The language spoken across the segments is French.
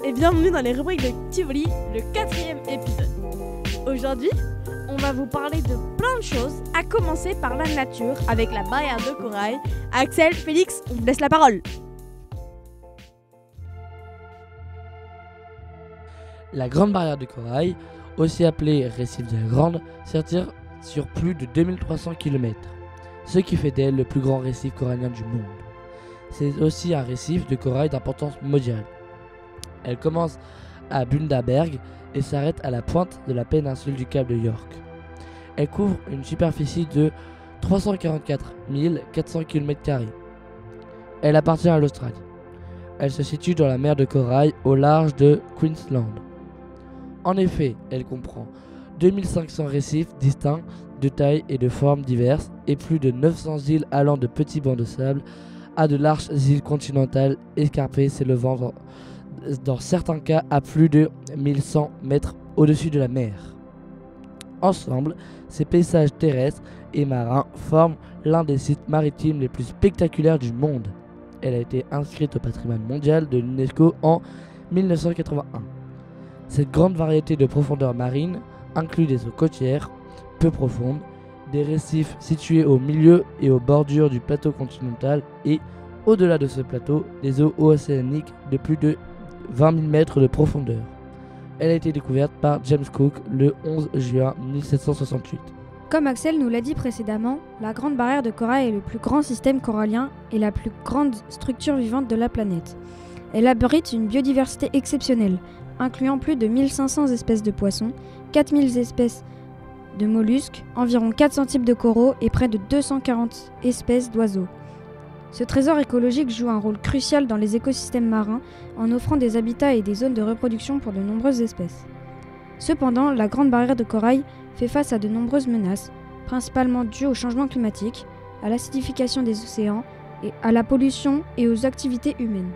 et bienvenue dans les rubriques de Tivoli, le 4e épisode. Aujourd'hui, on va vous parler de plein de choses, à commencer par la nature avec la barrière de corail. Axel, Félix, on vous laisse la parole. La Grande Barrière de Corail, aussi appelée récif de la Grande, s'étire sur plus de 2300 km, ce qui fait d'elle le plus grand récif corallien du monde. C'est aussi un récif de corail d'importance mondiale. Elle commence à Bundaberg et s'arrête à la pointe de la péninsule du Cap de York. Elle couvre une superficie de 344 400 km². Elle appartient à l'Australie. Elle se situe dans la mer de Corail au large de Queensland. En effet, elle comprend 2500 récifs distincts de taille et de formes diverses et plus de 900 îles allant de petits bancs de sable à de larges îles continentales escarpées s'élevant dans certains cas à plus de 1100 mètres au-dessus de la mer. Ensemble, ces paysages terrestres et marins forment l'un des sites maritimes les plus spectaculaires du monde. Elle a été inscrite au patrimoine mondial de l'UNESCO en 1981. Cette grande variété de profondeur marine inclut des eaux côtières peu profondes, des récifs situés au milieu et aux bordures du plateau continental et, au-delà de ce plateau, des eaux océaniques de plus de 20 000 mètres de profondeur. Elle a été découverte par James Cook le 11 juin 1768. Comme Axel nous l'a dit précédemment, la Grande Barrière de Corail est le plus grand système corallien et la plus grande structure vivante de la planète. Elle abrite une biodiversité exceptionnelle, incluant plus de 1500 espèces de poissons, 4000 espèces de mollusques, environ 400 types de coraux et près de 240 espèces d'oiseaux. Ce trésor écologique joue un rôle crucial dans les écosystèmes marins en offrant des habitats et des zones de reproduction pour de nombreuses espèces. Cependant, la Grande Barrière de Corail fait face à de nombreuses menaces, principalement dues au changement climatique, à l'acidification des océans, et à la pollution et aux activités humaines.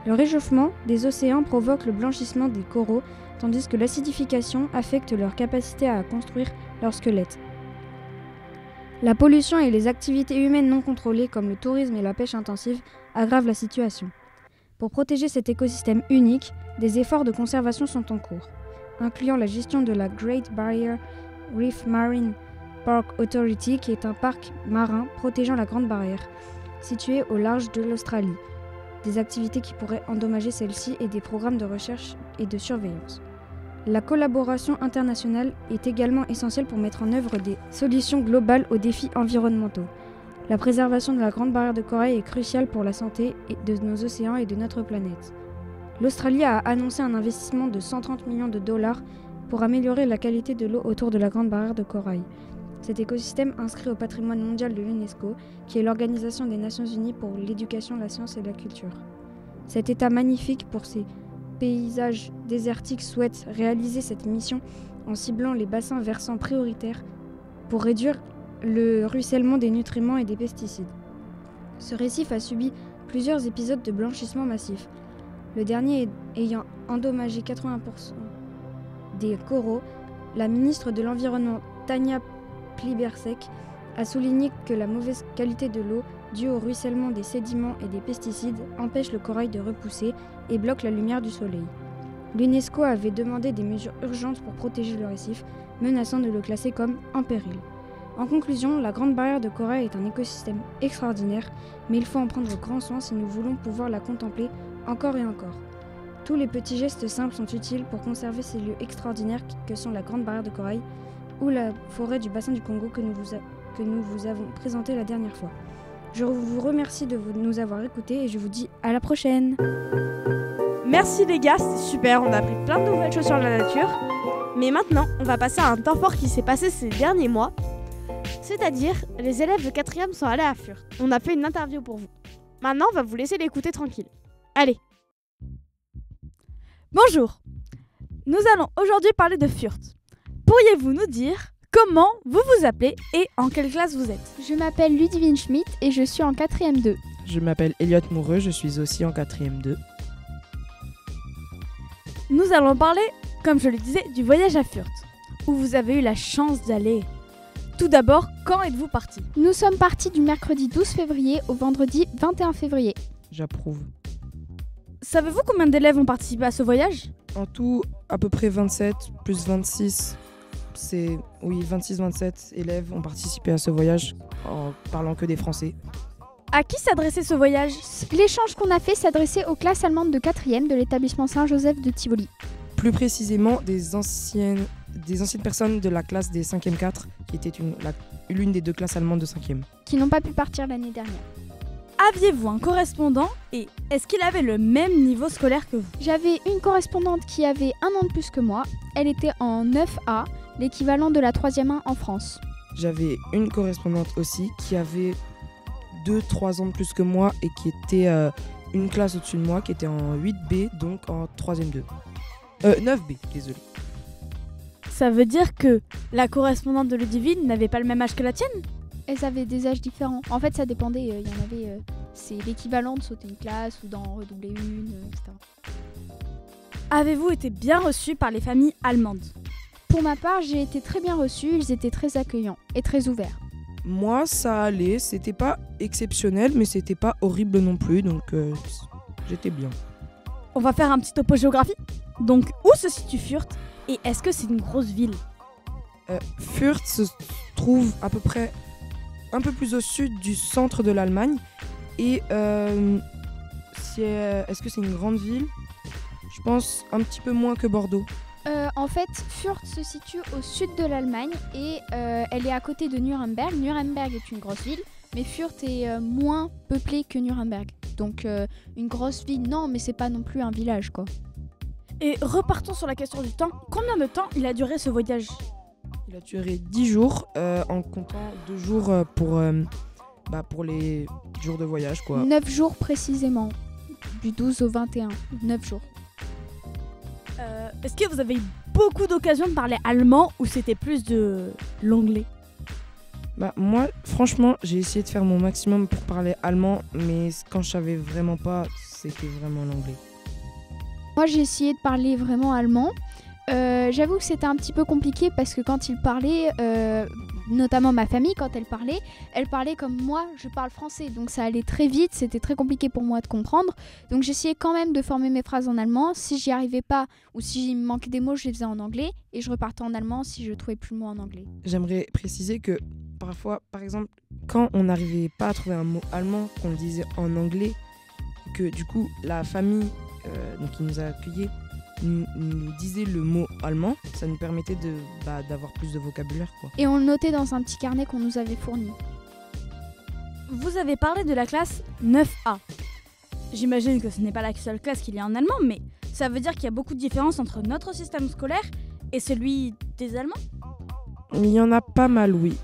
Le réchauffement des océans provoque le blanchissement des coraux, tandis que l'acidification affecte leur capacité à construire leur squelette. La pollution et les activités humaines non contrôlées comme le tourisme et la pêche intensive aggravent la situation. Pour protéger cet écosystème unique, des efforts de conservation sont en cours, incluant la gestion de la Great Barrier Reef Marine Park Authority, qui est un parc marin protégeant la Grande Barrière, situé au large de l'Australie, des activités qui pourraient endommager celle-ci et des programmes de recherche et de surveillance. La collaboration internationale est également essentielle pour mettre en œuvre des solutions globales aux défis environnementaux. La préservation de la Grande Barrière de Corail est cruciale pour la santé de nos océans et de notre planète. L'Australie a annoncé un investissement de 130 millions de dollars pour améliorer la qualité de l'eau autour de la Grande Barrière de Corail. Cet écosystème inscrit au patrimoine mondial de l'UNESCO, qui est l'Organisation des Nations Unies pour l'éducation, la science et la culture. Cet état magnifique pour ses paysages désertiques souhaite réaliser cette mission en ciblant les bassins versants prioritaires pour réduire le ruissellement des nutriments et des pesticides. Ce récif a subi plusieurs épisodes de blanchissement massif, le dernier ayant endommagé 80% des coraux. La ministre de l'Environnement, Tanya Plibersek, a souligné que la mauvaise qualité de l'eau, due au ruissellement des sédiments et des pesticides, empêche le corail de repousser et bloque la lumière du soleil. L'UNESCO avait demandé des mesures urgentes pour protéger le récif, menaçant de le classer comme en péril. En conclusion, la Grande Barrière de Corail est un écosystème extraordinaire, mais il faut en prendre grand soin si nous voulons pouvoir la contempler encore et encore. Tous les petits gestes simples sont utiles pour conserver ces lieux extraordinaires que sont la Grande Barrière de Corail ou la forêt du bassin du Congo que nous vous avons présenté la dernière fois. Je vous remercie de nous avoir écoutés et je vous dis à la prochaine. Merci les gars, c'était super, on a appris plein de nouvelles choses sur la nature. Mais maintenant, on va passer à un temps fort qui s'est passé ces derniers mois. C'est-à-dire, les élèves de 4e sont allés à Fürth. On a fait une interview pour vous. Maintenant, on va vous laisser l'écouter tranquille. Allez. Bonjour. Nous allons aujourd'hui parler de Fürth. Pourriez-vous nous dire comment vous vous appelez et en quelle classe vous êtes? Je m'appelle Ludivine Schmidt et je suis en 4e 2. Je m'appelle Elliot Moureux, je suis aussi en 4e 2. Nous allons parler, comme je le disais, du voyage à Fürth, où vous avez eu la chance d'aller. Tout d'abord, quand êtes-vous partis? Nous sommes partis du mercredi 12 février au vendredi 21 février. J'approuve. Savez-vous combien d'élèves ont participé à ce voyage? En tout, à peu près 27 plus 26. 26-27 élèves ont participé à ce voyage en parlant que des Français. À qui s'adressait ce voyage? L'échange qu'on a fait s'adressait aux classes allemandes de 4e de l'établissement Saint-Joseph de Tivoli. Plus précisément, des anciennes personnes de la classe des 5e 4, qui était l'une des 2 classes allemandes de 5e. Qui n'ont pas pu partir l'année dernière. Aviez-vous un correspondant et est-ce qu'il avait le même niveau scolaire que vous? J'avais une correspondante qui avait 1 an de plus que moi. Elle était en 9A, l'équivalent de la 3e 1 en France. J'avais une correspondante aussi qui avait 2-3 ans de plus que moi et qui était une classe au-dessus de moi, qui était en 8B, donc en 3e 2. 9B, désolé. Ça veut dire que la correspondante de Ludivine n'avait pas le même âge que la tienne? Elles avaient des âges différents. En fait, ça dépendait. Il y en avait, c'est l'équivalent de sauter une classe ou d'en redoubler une, etc. Avez-vous été bien reçu par les familles allemandes? Pour ma part, j'ai été très bien reçue. Ils étaient très accueillants et très ouverts. Moi, ça allait. C'était pas exceptionnel, mais c'était pas horrible non plus, donc j'étais bien. On va faire un petit topo géographie. Donc, où se situe Fürth et est-ce que c'est une grosse ville? Fürth se trouve à peu près un peu plus au sud du centre de l'Allemagne. Et est-ce que c'est une grande ville? Je pense un petit peu moins que Bordeaux. En fait, Fürth se situe au sud de l'Allemagne et elle est à côté de Nuremberg. Nuremberg est une grosse ville, mais Fürth est moins peuplée que Nuremberg. Donc une grosse ville, non, mais c'est pas non plus un village, quoi. Et repartons sur la question du temps. Combien de temps il a duré ce voyage? Il a duré 10 jours, en comptant 2 jours pour les jours de voyage, quoi. 9 jours précisément, du 12 au 21, 9 jours. Est-ce que vous avez eu beaucoup d'occasions de parler allemand ou c'était plus de l'anglais? Moi, franchement, j'ai essayé de faire mon maximum pour parler allemand, mais quand je savais vraiment pas, c'était vraiment l'anglais. Moi, j'ai essayé de parler vraiment allemand. J'avoue que c'était un petit peu compliqué parce que quand il parlait, notamment ma famille, quand elle parlait comme moi, je parle français. Donc ça allait très vite, c'était très compliqué pour moi de comprendre. Donc j'essayais quand même de former mes phrases en allemand. Si j'y arrivais pas ou s'il me manquait des mots, je les faisais en anglais. Et je repartais en allemand si je trouvais plus le mot en anglais. J'aimerais préciser que parfois, par exemple, quand on n'arrivait pas à trouver un mot allemand, qu'on le disait en anglais, que du coup la famille qui nous a accueillis nous disait le mot allemand, ça nous permettait d'avoir plus de vocabulaire, quoi. Et on le notait dans un petit carnet qu'on nous avait fourni. Vous avez parlé de la classe 9A. J'imagine que ce n'est pas la seule classe qu'il y a en allemand, mais ça veut dire qu'il y a beaucoup de différences entre notre système scolaire et celui des Allemands? Il y en a pas mal, oui.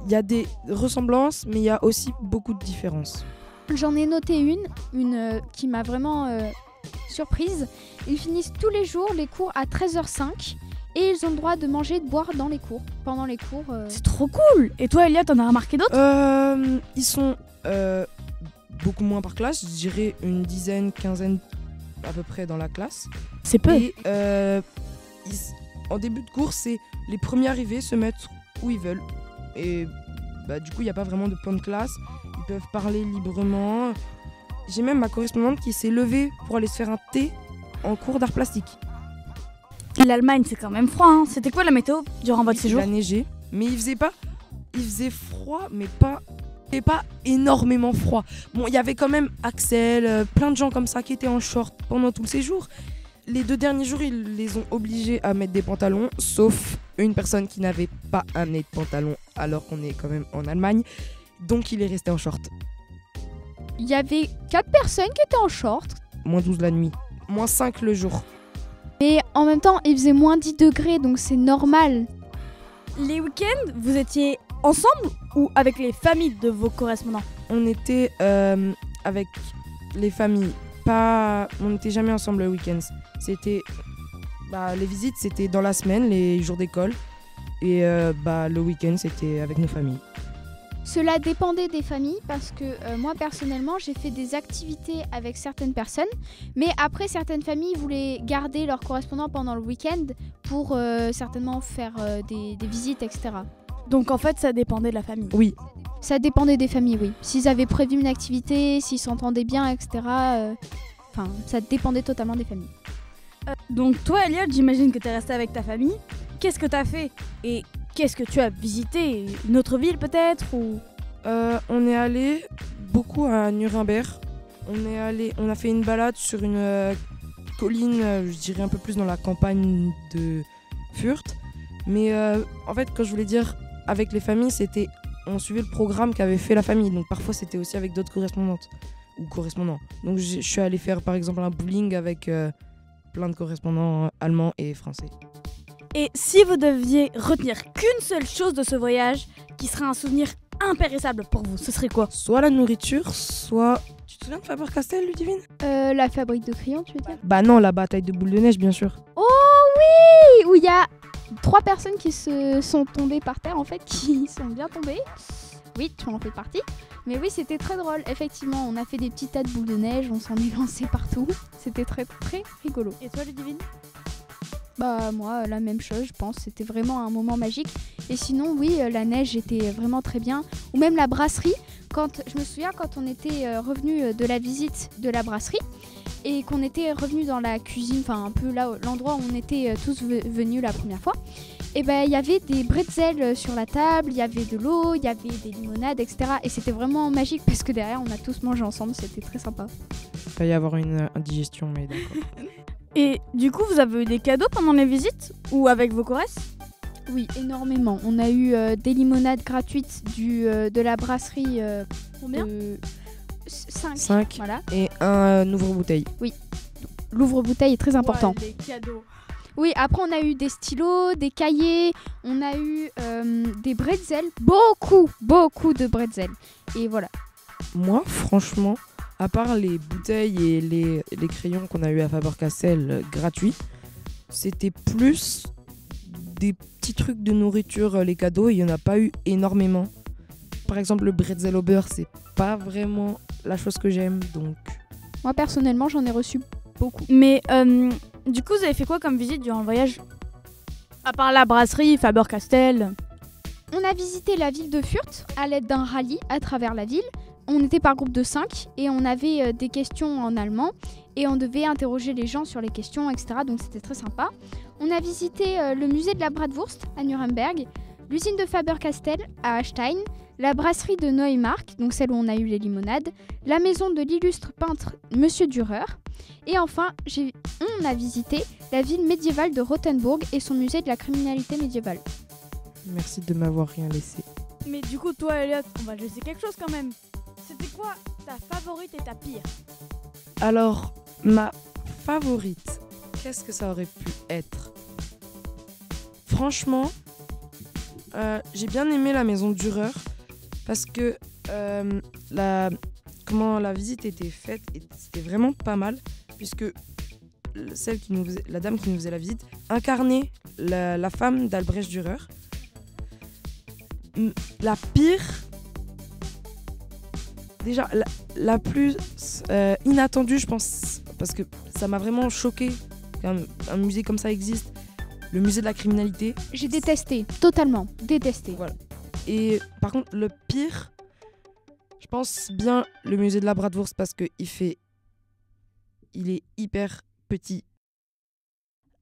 Il y a des ressemblances, mais il y a aussi beaucoup de différences. J'en ai noté une qui m'a vraiment surprise. Ils finissent tous les jours les cours à 13h05 et ils ont le droit de manger et de boire dans les cours, pendant les cours. C'est trop cool! Et toi, Elia, t'en as remarqué d'autres? Ils sont beaucoup moins par classe, je dirais une dizaine, quinzaine à peu près dans la classe. C'est peu. Et en début de cours, c'est les premiers arrivés se mettre où ils veulent. Et du coup, il n'y a pas vraiment de plan de classe. Ils peuvent parler librement. J'ai même ma correspondante qui s'est levée pour aller se faire un thé en cours d'art plastique. L'Allemagne, c'est quand même froid, hein. C'était quoi la météo durant votre séjour? Il a neigé, mais il faisait froid, mais pas énormément froid. Bon, il y avait quand même Axel, plein de gens comme ça qui étaient en short pendant tout le séjour. Les 2 derniers jours, ils les ont obligés à mettre des pantalons, sauf une personne qui n'avait pas amené de pantalon alors qu'on est quand même en Allemagne. Donc il est resté en short. Il y avait 4 personnes qui étaient en short. Moins 12 la nuit, moins 5 le jour. Mais en même temps, il faisait moins 10 degrés, donc c'est normal. Les week-ends, vous étiez ensemble ou avec les familles de vos correspondants? On était avec les familles. On n'était jamais ensemble le week-end. C'était les visites, c'était dans la semaine, les jours d'école. Et le week-end, c'était avec nos familles. Cela dépendait des familles parce que moi personnellement j'ai fait des activités avec certaines personnes, mais après certaines familles voulaient garder leurs correspondants pendant le week-end pour certainement faire des visites, etc. Donc en fait ça dépendait de la famille? Oui. Ça dépendait des familles, oui. S'ils avaient prévu une activité, s'ils s'entendaient bien, etc. Enfin, ça dépendait totalement des familles. Donc toi, Elliot, j'imagine que t'es resté avec ta famille. Qu'est-ce que t'as fait? Et qu'est-ce que tu as visité? Une autre ville peut-être ou... On est allé beaucoup à Nuremberg. On a fait une balade sur une colline, je dirais un peu plus dans la campagne de Fürth. Mais en fait, quand je voulais dire avec les familles, on suivait le programme qu'avait fait la famille. Donc parfois, c'était aussi avec d'autres correspondantes ou correspondants. Donc je suis allé faire par exemple un bowling avec plein de correspondants allemands et français. Et si vous deviez retenir qu'une seule chose de ce voyage, qui serait un souvenir impérissable pour vous, ce serait quoi? Soit la nourriture, soit... Tu te souviens de Faber-Castell, Ludivine? La fabrique de crayons, tu veux dire? Bah non, la bataille de boules de neige, bien sûr. Oh oui! Où il y a 3 personnes qui se sont tombées par terre, en fait, qui sont bien tombées. Oui, tu en fais partie. Mais oui, c'était très drôle. Effectivement, on a fait des petits tas de boules de neige, on s'en est lancé partout. C'était très, très rigolo. Et toi, Ludivine? Bah moi, la même chose, je pense. C'était vraiment un moment magique. Et sinon, oui, la neige était vraiment très bien. Ou même la brasserie. Je me souviens quand on était revenu de la visite de la brasserie et qu'on était revenu dans la cuisine, enfin un peu là, l'endroit où on était tous venus la première fois. Et ben il y avait des bretzels sur la table, il y avait de l'eau, il y avait des limonades, etc. Et c'était vraiment magique parce que derrière, on a tous mangé ensemble. C'était très sympa. Il va y avoir une indigestion, mais d'accord. Et du coup, vous avez eu des cadeaux pendant les visites? Ou avec vos corresses? Oui, énormément. On a eu des limonades gratuites de la brasserie. Combien? 5. Voilà. Et un ouvre-bouteille. L'ouvre-bouteille est très important. Ouais, des cadeaux. Oui, après on a eu des stylos, des cahiers, on a eu des bretzels, beaucoup de bretzels. Et voilà. Moi, franchement, à part les bouteilles et les crayons qu'on a eu à Faber-Castell gratuits, c'était plus des petits trucs de nourriture, les cadeaux, il n'y en a pas eu énormément. Par exemple, le bretzel au beurre, c'est pas vraiment la chose que j'aime, donc... Moi, personnellement, j'en ai reçu beaucoup. Mais du coup, vous avez fait quoi comme visite durant le voyage? À part la brasserie, Faber-Castell. On a visité la ville de Fürth à l'aide d'un rallye à travers la ville. On était par groupe de 5 et on avait des questions en allemand et on devait interroger les gens sur les questions, etc. Donc c'était très sympa. On a visité le musée de la Bratwurst à Nuremberg, l'usine de Faber-Castell à Astein, la brasserie de Neumark, donc celle où on a eu les limonades, la maison de l'illustre peintre Monsieur Dürer. Et enfin, on a visité la ville médiévale de Rothenburg et son musée de la criminalité médiévale. Merci de m'avoir rien laissé. Mais du coup, toi, Elliot, on va te laisser quelque chose quand même. C'était quoi ta favorite et ta pire? Alors, ma favorite, qu'est-ce que ça aurait pu être? Franchement, j'ai bien aimé la maison Dürer parce que comment la visite était faite, et c'était vraiment pas mal puisque la dame qui nous faisait la visite incarnait la femme d'Albrecht Dürer. La pire, déjà la plus inattendue, je pense, parce que ça m'a vraiment choqué qu'un musée comme ça existe, le musée de la criminalité. J'ai détesté, totalement détesté. Voilà. Et par contre, le pire, je pense bien le musée de la Bratwurst parce que il est hyper petit.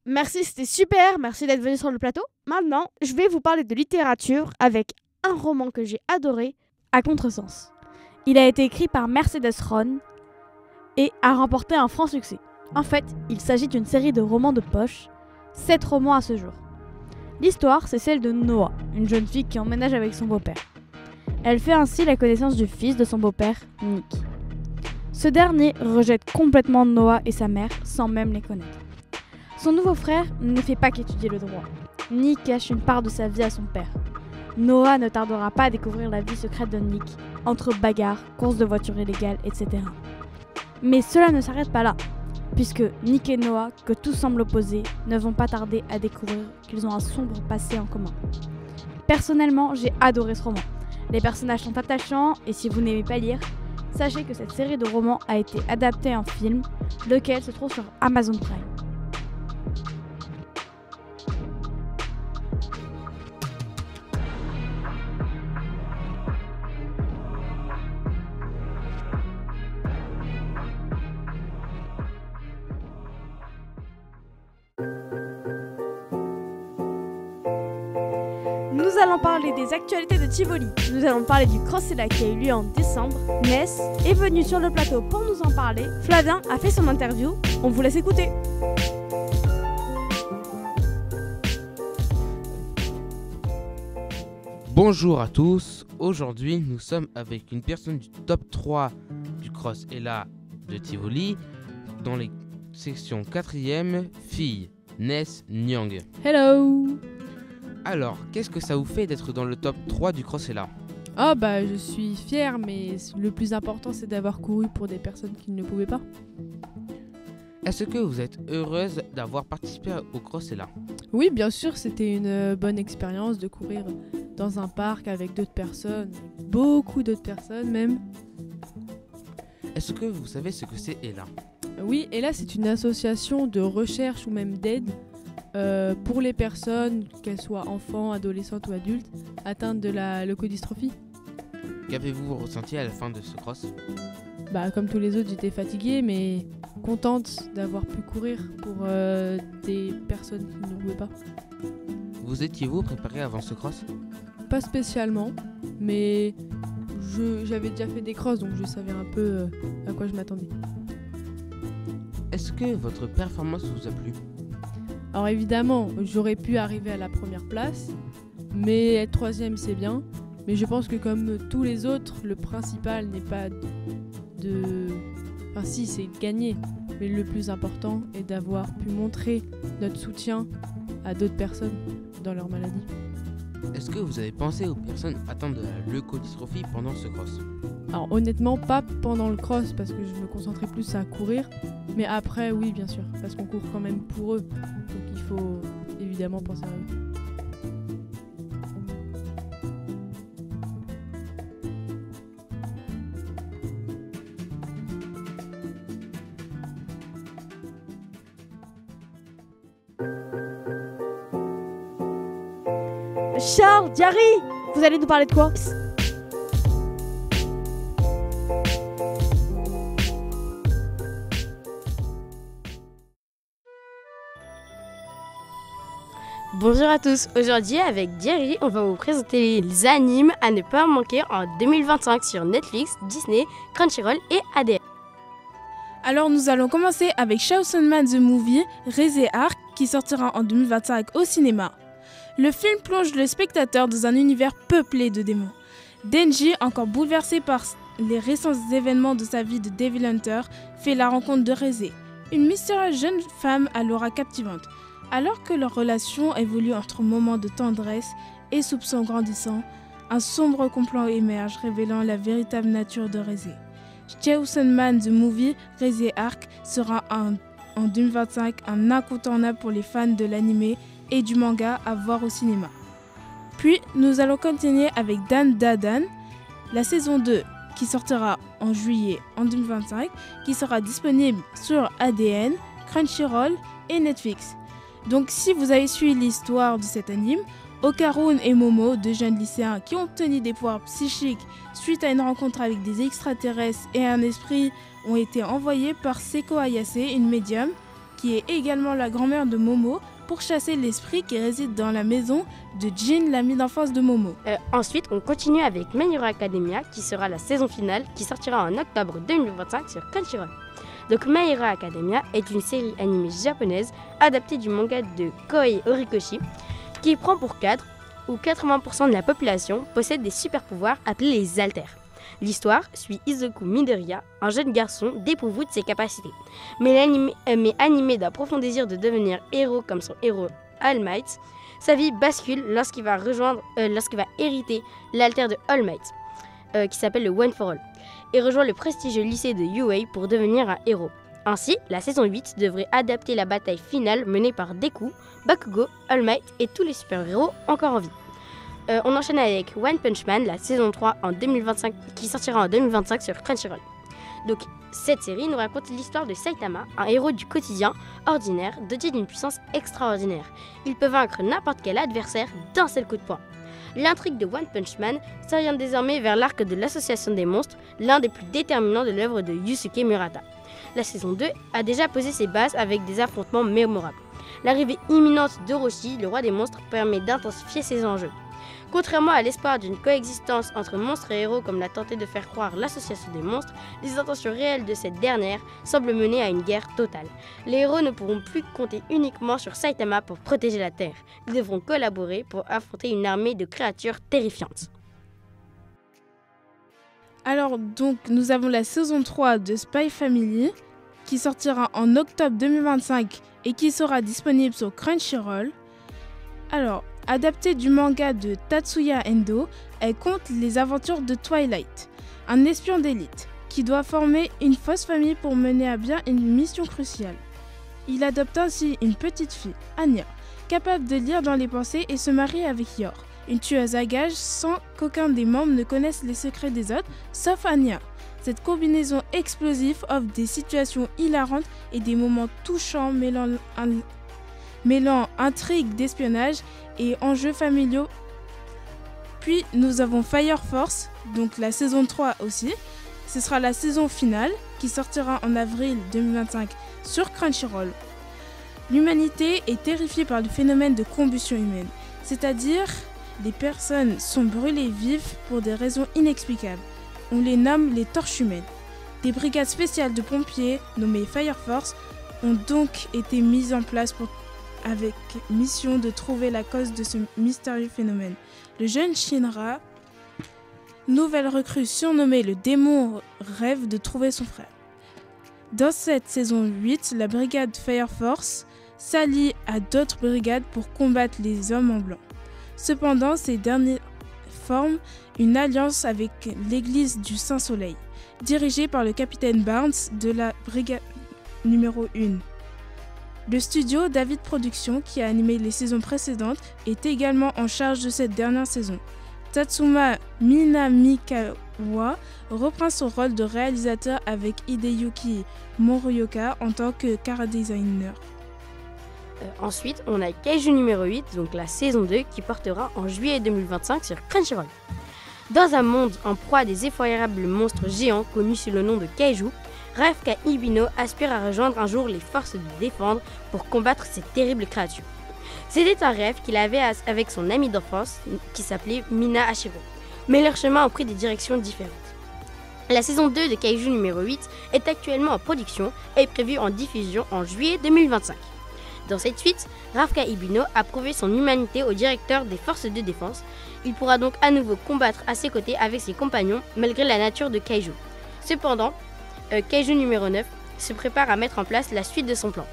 Merci, c'était super. Merci d'être venu sur le plateau. Maintenant, je vais vous parler de littérature avec un roman que j'ai adoré, À contresens. Il a été écrit par Mercedes Ron et a remporté un franc succès. En fait, il s'agit d'une série de romans de poche, 7 romans à ce jour. L'histoire, c'est celle de Noah, une jeune fille qui emménage avec son beau-père. Elle fait ainsi la connaissance du fils de son beau-père, Nick. Ce dernier rejette complètement Noah et sa mère sans même les connaître. Son nouveau frère ne fait pas qu'étudier le droit. Nick cache une part de sa vie à son père. Noah ne tardera pas à découvrir la vie secrète de Nick, entre bagarres, courses de voitures illégales, etc. Mais cela ne s'arrête pas là, puisque Nick et Noah, que tout semble opposer, ne vont pas tarder à découvrir qu'ils ont un sombre passé en commun. Personnellement, j'ai adoré ce roman. Les personnages sont attachants, et si vous n'aimez pas lire, sachez que cette série de romans a été adaptée en film, lequel se trouve sur Amazon Prime. nous allons parler des actualités de Tivoli. Nous allons parler du Crossella qui a eu lieu en décembre. Ness est venu sur le plateau pour nous en parler. Flavien a fait son interview. On vous laisse écouter. Bonjour à tous, aujourd'hui nous sommes avec une personne du top 3 du Crossella de Tivoli dans les sections 4e, filles, Ness Nyang. Hello. Alors, qu'est-ce que ça vous fait d'être dans le top 3 du Crossella? Oh bah je suis fière, mais le plus important c'est d'avoir couru pour des personnes qui ne pouvaient pas. Est-ce que vous êtes heureuse d'avoir participé au Crossella? Oui, bien sûr, c'était une bonne expérience de courir dans un parc avec d'autres personnes, beaucoup d'autres personnes même. Est-ce que vous savez ce que c'est Ella? Oui, et là c'est une association de recherche ou même d'aide pour les personnes, qu'elles soient enfants, adolescentes ou adultes, atteintes de la leucodystrophie. Qu'avez-vous ressenti à la fin de ce cross? Bah comme tous les autres, j'étais fatiguée, mais contente d'avoir pu courir pour des personnes qui ne pouvaient pas. Vous étiez-vous préparé avant ce cross? Pas spécialement, mais j'avais déjà fait des crosses, donc je savais un peu à quoi je m'attendais. Est-ce que votre performance vous a plu? Alors évidemment, j'aurais pu arriver à la première place, mais être troisième c'est bien. Mais je pense que comme tous les autres, le principal n'est pas de... Enfin si, c'est de gagner, mais le plus important est d'avoir pu montrer notre soutien à d'autres personnes dans leur maladie. Est-ce que vous avez pensé aux personnes atteintes de la leucodystrophie pendant ce cross? Alors honnêtement, pas pendant le cross parce que je me concentrais plus à courir, mais après oui bien sûr, parce qu'on court quand même pour eux, donc il faut évidemment penser à eux. Charles, Diary, vous allez nous parler de quoi? Bonjour à tous, aujourd'hui avec Diary, on va vous présenter les animes à ne pas manquer en 2025 sur Netflix, Disney, Crunchyroll et ADN. Alors nous allons commencer avec Chainsaw Man The Movie, Rise Arc, qui sortira en 2025 au cinéma. Le film plonge le spectateur dans un univers peuplé de démons. Denji, encore bouleversé par les récents événements de sa vie de Devil Hunter, fait la rencontre de Rise, une mystérieuse jeune femme à l'aura captivante. Alors que leur relation évolue entre moments de tendresse et soupçons grandissants, un sombre complot émerge révélant la véritable nature de Rise. Chainsaw Man The Movie, Rise Arc sera en 2025 un incontournable pour les fans de l'anime et du manga à voir au cinéma. Puis nous allons continuer avec Dan Da Dan, la saison 2 qui sortira en juillet en 2025, qui sera disponible sur ADN, Crunchyroll et Netflix. Donc si vous avez suivi l'histoire de cet anime, Okarun et Momo, deux jeunes lycéens qui ont obtenu des pouvoirs psychiques suite à une rencontre avec des extraterrestres et un esprit, ont été envoyés par Seko Ayase, une médium, qui est également la grand-mère de Momo, pour chasser l'esprit qui réside dans la maison de Jin, l'ami d'enfance de Momo. Ensuite, on continue avec My Hero Academia, qui sera la saison finale, qui sortira en octobre 2025 sur Crunchyroll. Donc My Hero Academia est une série animée japonaise adaptée du manga de Kohei Horikoshi, qui prend pour cadre où 80% de la population possède des super-pouvoirs appelés les alters. L'histoire suit Izuku Midoriya, un jeune garçon dépourvu de ses capacités, mais animé d'un profond désir de devenir héros comme son héros All Might. Sa vie bascule lorsqu'il va hériter l'alter de All Might, qui s'appelle le One for All, et rejoint le prestigieux lycée de UA pour devenir un héros. Ainsi, la saison 8 devrait adapter la bataille finale menée par Deku, Bakugo, All Might et tous les super-héros encore en vie. On enchaîne avec One Punch Man, la saison 3 en 2025, qui sortira en 2025 sur Crunchyroll. Donc, cette série nous raconte l'histoire de Saitama, un héros du quotidien ordinaire, doté d'une puissance extraordinaire. Il peut vaincre n'importe quel adversaire d'un seul coup de poing. L'intrigue de One Punch Man s'oriente désormais vers l'arc de l'Association des monstres, l'un des plus déterminants de l'œuvre de Yusuke Murata. La saison 2 a déjà posé ses bases avec des affrontements mémorables. L'arrivée imminente d'Orochi, le roi des monstres, permet d'intensifier ses enjeux. Contrairement à l'espoir d'une coexistence entre monstres et héros comme l'a tenté de faire croire l'association des monstres, les intentions réelles de cette dernière semblent mener à une guerre totale. Les héros ne pourront plus compter uniquement sur Saitama pour protéger la Terre. Ils devront collaborer pour affronter une armée de créatures terrifiantes. Alors donc nous avons la saison 3 de Spy Family qui sortira en octobre 2025 et qui sera disponible sur Crunchyroll. Alors, adaptée du manga de Tatsuya Endo, elle compte les aventures de Twilight, un espion d'élite qui doit former une fausse famille pour mener à bien une mission cruciale. Il adopte ainsi une petite fille, Anya, capable de lire dans les pensées et se marie avec Yor, une tueuse à gages sans qu'aucun des membres ne connaisse les secrets des autres, sauf Anya. Cette combinaison explosive offre des situations hilarantes et des moments touchants mêlant intrigue d'espionnage et enjeux familiaux. Puis nous avons Fire Force, donc la saison 3 aussi. Ce sera la saison finale qui sortira en avril 2025 sur Crunchyroll. L'humanité est terrifiée par le phénomène de combustion humaine, c'est-à-dire les personnes sont brûlées vives pour des raisons inexplicables. On les nomme les torches humaines. Des brigades spéciales de pompiers, nommées Fire Force, ont donc été mises en place avec mission de trouver la cause de ce mystérieux phénomène. Le jeune Shinra, nouvelle recrue surnommée le démon, rêve de trouver son frère. Dans cette saison 8, la brigade Fire Force s'allie à d'autres brigades pour combattre les hommes en blanc. Cependant, ces derniers forment une alliance avec l'église du Saint-Soleil, dirigée par le capitaine Barnes de la brigade numéro 1. Le studio David Productions, qui a animé les saisons précédentes, est également en charge de cette dernière saison. Tatsuma Minamikawa reprend son rôle de réalisateur avec Hideyuki Morioka en tant que chara-designer. Ensuite, on a Kaiju numéro 8, donc la saison 2, qui portera en juillet 2025 sur Crunchyroll. Dans un monde en proie à des effroyables monstres géants connus sous le nom de Kaiju, Rafka Ibino aspire à rejoindre un jour les forces de défendre pour combattre ces terribles créatures. C'était un rêve qu'il avait avec son ami d'enfance qui s'appelait Mina Hashiro, mais leurs chemins ont pris des directions différentes. La saison 2 de Kaiju numéro 8 est actuellement en production et est prévue en diffusion en juillet 2025. Dans cette suite, Rafka Ibino a prouvé son humanité au directeur des forces de défense. Il pourra donc à nouveau combattre à ses côtés avec ses compagnons malgré la nature de Kaiju. Cependant, Kaiju numéro 9 se prépare à mettre en place la suite de son plan.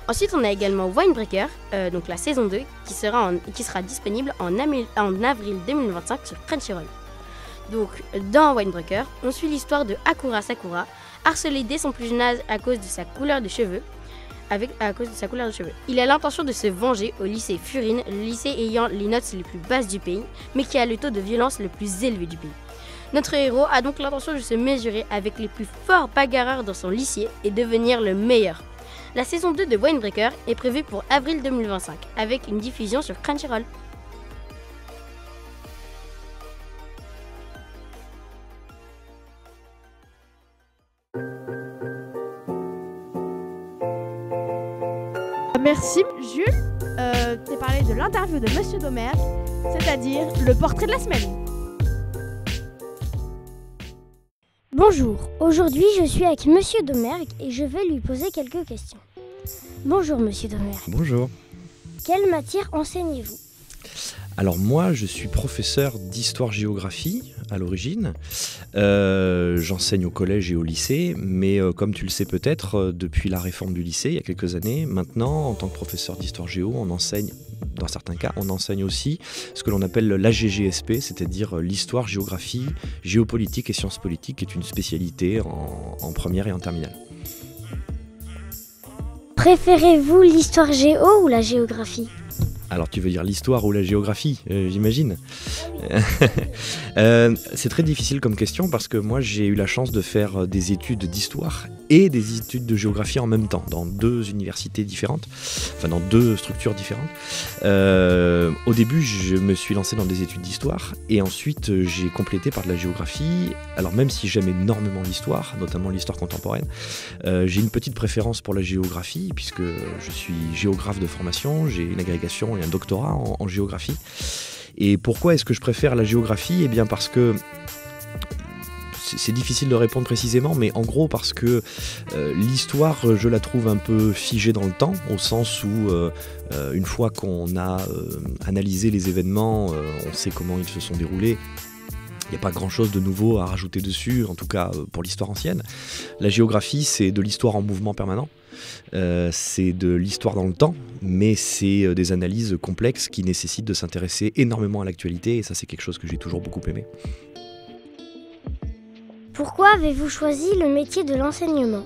Ensuite, on a également Winebreaker, donc la saison 2, qui sera disponible en avril 2025 sur Crunchyroll. Donc, dans Winebreaker, on suit l'histoire de Akura Sakura, harcelé dès son plus jeune âge à cause de sa couleur de cheveux. Il a l'intention de se venger au lycée Furine, le lycée ayant les notes les plus basses du pays, mais qui a le taux de violence le plus élevé du pays. Notre héros a donc l'intention de se mesurer avec les plus forts bagarreurs dans son lycée et devenir le meilleur. La saison 2 de Winebreaker est prévue pour avril 2025, avec une diffusion sur Crunchyroll. Merci Jules, t'es parlé de l'interview de Monsieur Domergue, c'est-à-dire le portrait de la semaine. Bonjour, aujourd'hui je suis avec Monsieur Domergue et je vais lui poser quelques questions. Bonjour Monsieur Domergue. Bonjour. Quelle matière enseignez-vous ? Alors moi je suis professeur d'histoire-géographie à l'origine. J'enseigne au collège et au lycée, mais comme tu le sais peut-être, depuis la réforme du lycée il y a quelques années, maintenant en tant que professeur d'histoire-géo, on enseigne, dans certains cas, on enseigne aussi ce que l'on appelle l'AGGSP, c'est-à-dire l'histoire, géographie, géopolitique et sciences politiques, qui est une spécialité en première et en terminale. Préférez-vous l'histoire géo ou la géographie ? Alors tu veux dire l'histoire ou la géographie, j'imagine. C'est très difficile comme question parce que moi j'ai eu la chance de faire des études d'histoire et des études de géographie en même temps, dans deux universités différentes, enfin dans deux structures différentes. Au début je me suis lancé dans des études d'histoire et ensuite j'ai complété par de la géographie. Alors même si j'aime énormément l'histoire, notamment l'histoire contemporaine, j'ai une petite préférence pour la géographie puisque je suis géographe de formation, j'ai une agrégation et un doctorat en géographie. Et pourquoi est-ce que je préfère la géographie ? Eh bien parce que c'est difficile de répondre précisément, mais en gros parce que l'histoire, je la trouve un peu figée dans le temps, au sens où une fois qu'on a analysé les événements, on sait comment ils se sont déroulés. Il n'y a pas grand-chose de nouveau à rajouter dessus, en tout cas pour l'histoire ancienne. La géographie, c'est de l'histoire en mouvement permanent. C'est de l'histoire dans le temps, mais c'est des analyses complexes qui nécessitent de s'intéresser énormément à l'actualité, et ça, c'est quelque chose que j'ai toujours beaucoup aimé. Pourquoi avez-vous choisi le métier de l'enseignement ?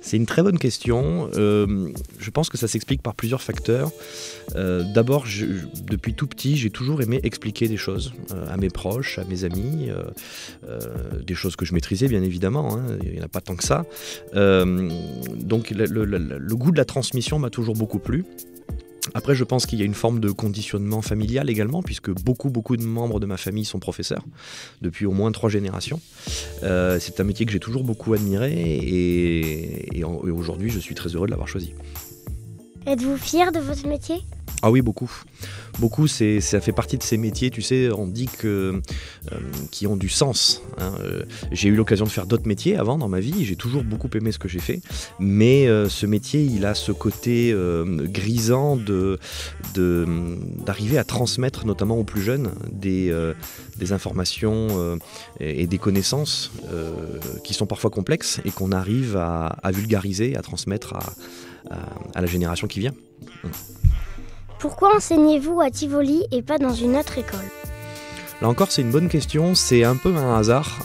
C'est une très bonne question. Je pense que ça s'explique par plusieurs facteurs. D'abord, depuis tout petit, j'ai toujours aimé expliquer des choses à mes proches, à mes amis, des choses que je maîtrisais bien évidemment, hein, il n'y en a pas tant que ça. Donc le goût de la transmission m'a toujours beaucoup plu. Après, je pense qu'il y a une forme de conditionnement familial également, puisque beaucoup de membres de ma famille sont professeurs, depuis au moins 3 générations. C'est un métier que j'ai toujours beaucoup admiré, et aujourd'hui, je suis très heureux de l'avoir choisi. Êtes-vous fier de votre métier ? Ah oui, beaucoup. Beaucoup, ça fait partie de ces métiers, tu sais, on dit qui ont du sens. Hein. J'ai eu l'occasion de faire d'autres métiers avant dans ma vie, j'ai toujours beaucoup aimé ce que j'ai fait, mais ce métier, il a ce côté grisant d'arriver à transmettre, notamment aux plus jeunes, des informations et des connaissances qui sont parfois complexes et qu'on arrive à vulgariser, à transmettre à la génération qui vient. Pourquoi enseignez-vous à Tivoli et pas dans une autre école ? Là encore, c'est une bonne question, c'est un peu un hasard.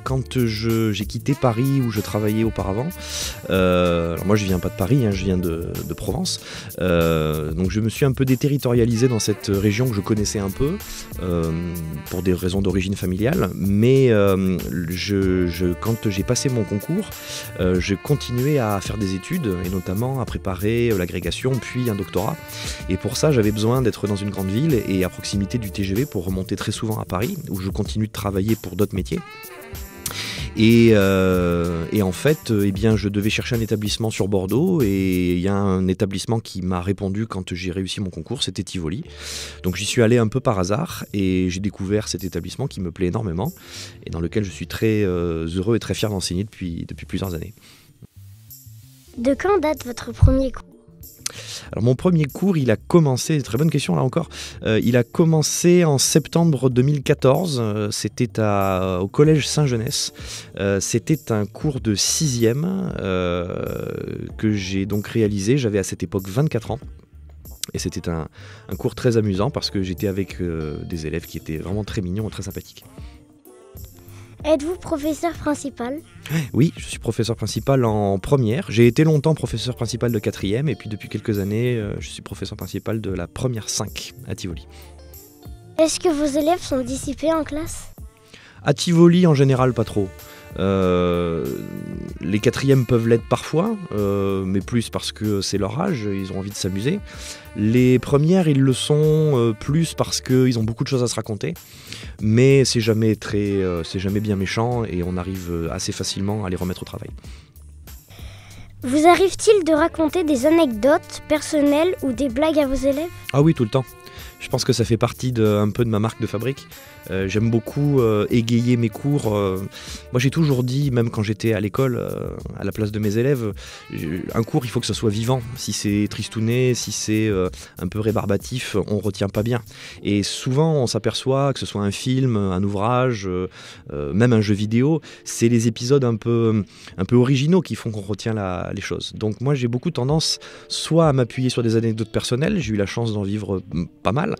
Quand j'ai quitté Paris où je travaillais auparavant, alors moi je viens pas de Paris, hein, je viens de Provence, donc je me suis un peu déterritorialisé dans cette région que je connaissais un peu, pour des raisons d'origine familiale, mais quand j'ai passé mon concours, je continuais à faire des études, et notamment à préparer l'agrégation, puis un doctorat, et pour ça j'avais besoin d'être dans une grande ville et à proximité du TGV pour remonter très souvent à Paris, où je continue de travailler pour d'autres métiers. Et en fait, eh bien, je devais chercher un établissement sur Bordeaux, et il y a un établissement qui m'a répondu quand j'ai réussi mon concours, c'était Tivoli. Donc j'y suis allé un peu par hasard, et j'ai découvert cet établissement qui me plaît énormément, et dans lequel je suis très heureux et très fier d'enseigner depuis plusieurs années. De quand date votre premier cours ? Alors mon premier cours, il a commencé, très bonne question là encore, il a commencé en septembre 2014, c'était au collège Saint-Genès, c'était un cours de 6e que j'ai donc réalisé, j'avais à cette époque 24 ans. Et c'était un cours très amusant parce que j'étais avec des élèves qui étaient vraiment très mignons et très sympathiques. Êtes-vous professeur principal ? Oui, je suis professeur principal en première. J'ai été longtemps professeur principal de 4e, et puis depuis quelques années, je suis professeur principal de la première 5 à Tivoli. Est-ce que vos élèves sont dissipés en classe ? À Tivoli, en général, pas trop. Les 4e peuvent l'être parfois, mais plus parce que c'est leur âge, ils ont envie de s'amuser. Les premières, ils le sont plus parce qu'ils ont beaucoup de choses à se raconter, mais c'est jamais bien méchant, et on arrive assez facilement à les remettre au travail. Vous arrive-t-il de raconter des anecdotes personnelles ou des blagues à vos élèves ? Ah oui, tout le temps. Je pense que ça fait partie un peu de ma marque de fabrique. J'aime beaucoup égayer mes cours. Moi, j'ai toujours dit, même quand j'étais à l'école, à la place de mes élèves, un cours, il faut que ça soit vivant. Si c'est tristouné, si c'est un peu rébarbatif, on ne retient pas bien. Et souvent, on s'aperçoit que ce soit un film, un ouvrage, même un jeu vidéo, c'est les épisodes un peu originaux qui font qu'on retient les choses. Donc moi, j'ai beaucoup tendance soit à m'appuyer sur des anecdotes personnelles, j'ai eu la chance d'en vivre pas mal,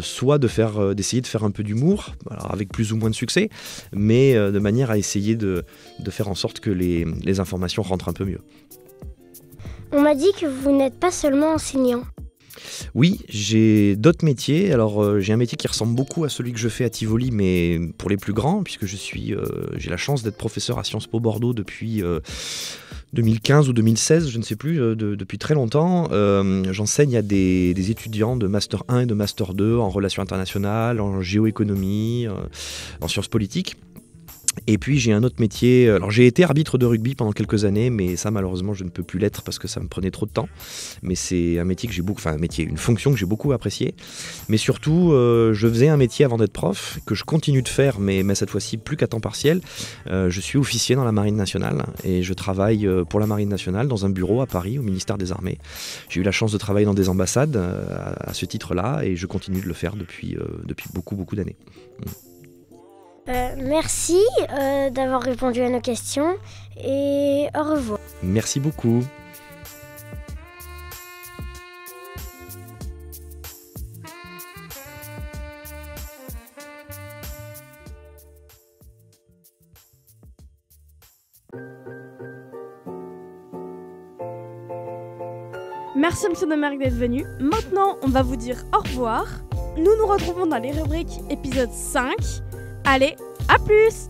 soit d'essayer de faire un peu d'humour, alors avec plus ou moins de succès, mais de manière à essayer de faire en sorte que les informations rentrent un peu mieux. On m'a dit que vous n'êtes pas seulement enseignant. Oui, j'ai d'autres métiers. Alors j'ai un métier qui ressemble beaucoup à celui que je fais à Tivoli, mais pour les plus grands, puisque j'ai la chance d'être professeur à Sciences Po Bordeaux depuis 2015 ou 2016, je ne sais plus, depuis très longtemps. J'enseigne à des étudiants de Master 1 et de Master 2 en relations internationales, en géoéconomie, en sciences politiques. Et puis j'ai un autre métier, alors j'ai été arbitre de rugby pendant quelques années, mais ça malheureusement je ne peux plus l'être parce que ça me prenait trop de temps. Mais c'est un métier que j'ai beaucoup, une fonction que j'ai beaucoup appréciée. Mais surtout, je faisais un métier avant d'être prof, que je continue de faire, mais cette fois-ci plus qu'à temps partiel. Je suis officier dans la Marine nationale et je travaille pour la Marine nationale dans un bureau à Paris, au ministère des Armées. J'ai eu la chance de travailler dans des ambassades à ce titre-là et je continue de le faire depuis beaucoup d'années. Merci d'avoir répondu à nos questions et au revoir. Merci beaucoup. Merci Monsieur Domergue d'être venu. Maintenant, on va vous dire au revoir. Nous nous retrouvons dans les rubriques épisode 5. Allez, à plus!